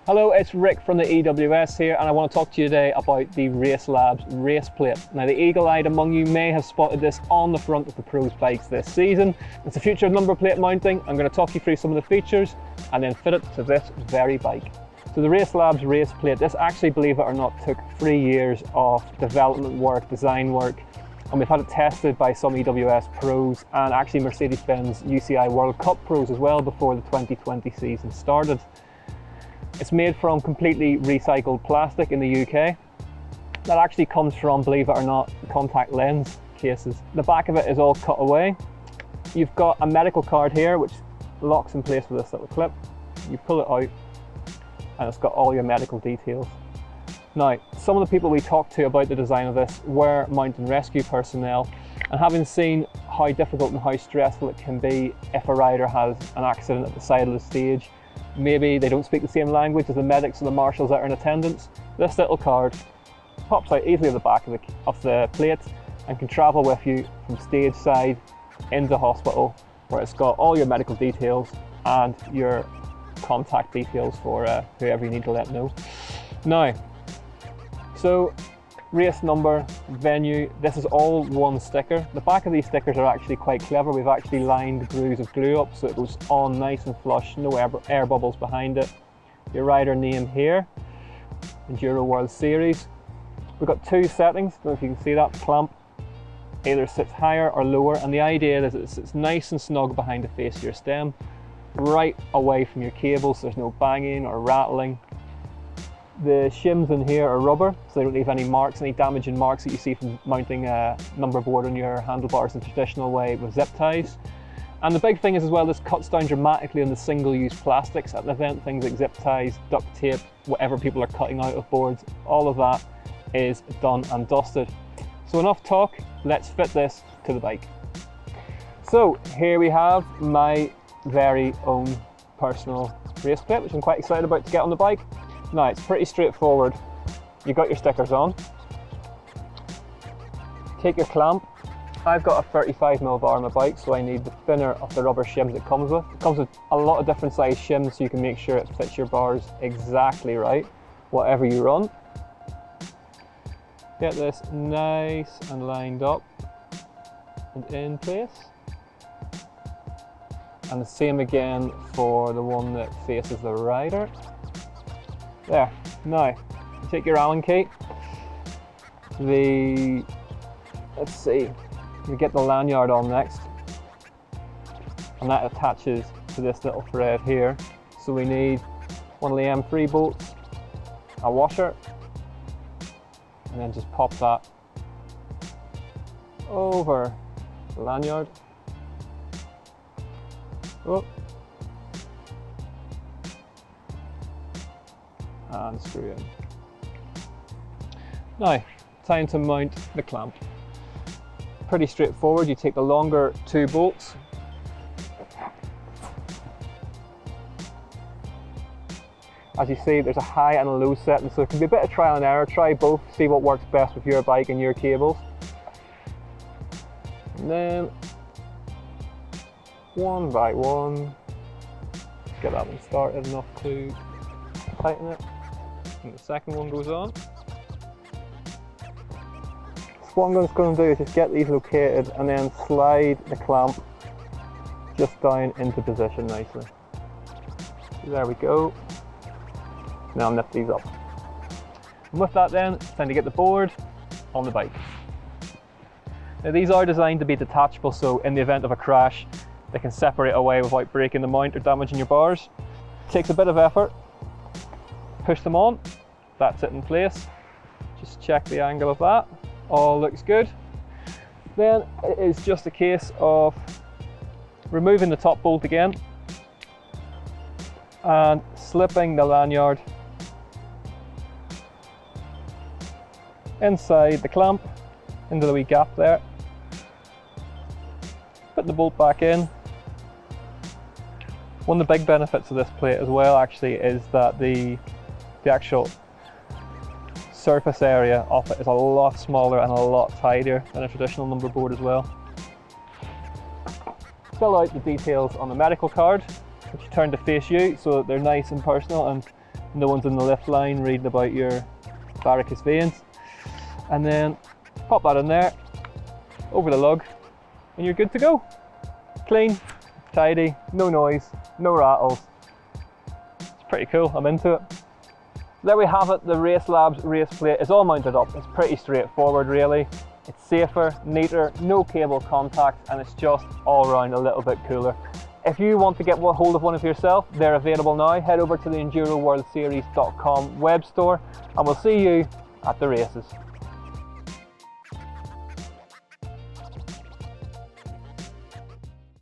Hello, it's Rick from the EWS here, and I want to talk to you today about the RaceLabs Race Plate. Now, the eagle-eyed among you may have spotted this on the front of the pros bikes this season. It's the future of number plate mounting. I'm going to talk you through some of the features and then fit it to this very bike. So the RaceLabs Race Plate, this actually, believe it or not, took 3 years of development work, design work, and we've had it tested by some EWS pros and actually Mercedes-Benz UCI World Cup pros as well before the 2020 season started. It's made from completely recycled plastic in the UK. That actually comes from, believe it or not, contact lens cases. The back of it is all cut away. You've got a medical card here which locks in place with this little clip. You pull it out and it's got all your medical details. Now, some of the people we talked to about the design of this were mountain rescue personnel, and having seen how difficult and how stressful it can be if a rider has an accident at the side of the stage, maybe they don't speak the same language as the medics or the marshals that are in attendance, this little card pops out easily at the back of the plate and can travel with you from stage side into hospital, where it's got all your medical details and your contact details for whoever you need to let know. Now, so race number, venue, this is all one sticker. The back of these stickers are actually quite clever. We've actually lined the grooves of glue up so it goes on nice and flush, no air bubbles behind it. Your rider name here, Enduro World Series. We've got two settings, I don't know if you can see that, the clamp either sits higher or lower, and the idea is it sits nice and snug behind the face of your stem, right away from your cables, so there's no banging or rattling. The shims in here are rubber, so they don't leave any marks, any damaging marks that you see from mounting a number board on your handlebars in the traditional way with zip ties. And the big thing is as well, this cuts down dramatically on the single-use plastics at an event, things like zip ties, duct tape, whatever people are cutting out of boards, all of that is done and dusted. So enough talk, let's fit this to the bike. So here we have my very own personal race plate, which I'm quite excited about to get on the bike. Now, it's pretty straightforward. You got your stickers on. Take your clamp. I've got a 35mm bar on my bike, so I need the thinner of the rubber shims it comes with. It comes with a lot of different size shims, so you can make sure it fits your bars exactly right, whatever you run. Get this nice and lined up and in place. And the same again for the one that faces the rider. There. Now, you take your Allen key. Let's see, we get the lanyard on next, and that attaches to this little thread here. So we need one of the M3 bolts, a washer, and then just pop that over the lanyard. Oh. And screw in. Now, time to mount the clamp. Pretty straightforward. You take the longer two bolts, as you see there's a high and a low setting, so it can be a bit of trial and error. Try both, see what works best with your bike and your cables. And then one by one, get that one started enough to tighten it. And the second one goes on. So what I'm just going to do is just get these located and then slide the clamp just down into position nicely. There we go. Now I'll lift these up. And with that then, it's time to get the board on the bike. Now these are designed to be detachable, so in the event of a crash, they can separate away without breaking the mount or damaging your bars. It takes a bit of effort. Push them on, that's it in place. Just check the angle of that, all looks good. Then it is just a case of removing the top bolt again and slipping the lanyard inside the clamp, into the wee gap there. Put the bolt back in. One of the big benefits of this plate as well actually is that the actual surface area of it is a lot smaller and a lot tidier than a traditional number board as well. Fill out the details on the medical card, which you turn to face you so that they're nice and personal and no one's in the lift line reading about your varicose veins. And then pop that in there, over the lug, and you're good to go. Clean, tidy, no noise, no rattles. It's pretty cool, I'm into it. There we have it, the RaceLabs Race Plate is all mounted up. It's pretty straightforward really. It's safer, neater, no cable contacts, and it's just all around a little bit cooler. If you want to get hold of one of yourself, they're available now. Head over to the Enduro World Series.com web store, and we'll see you at the races.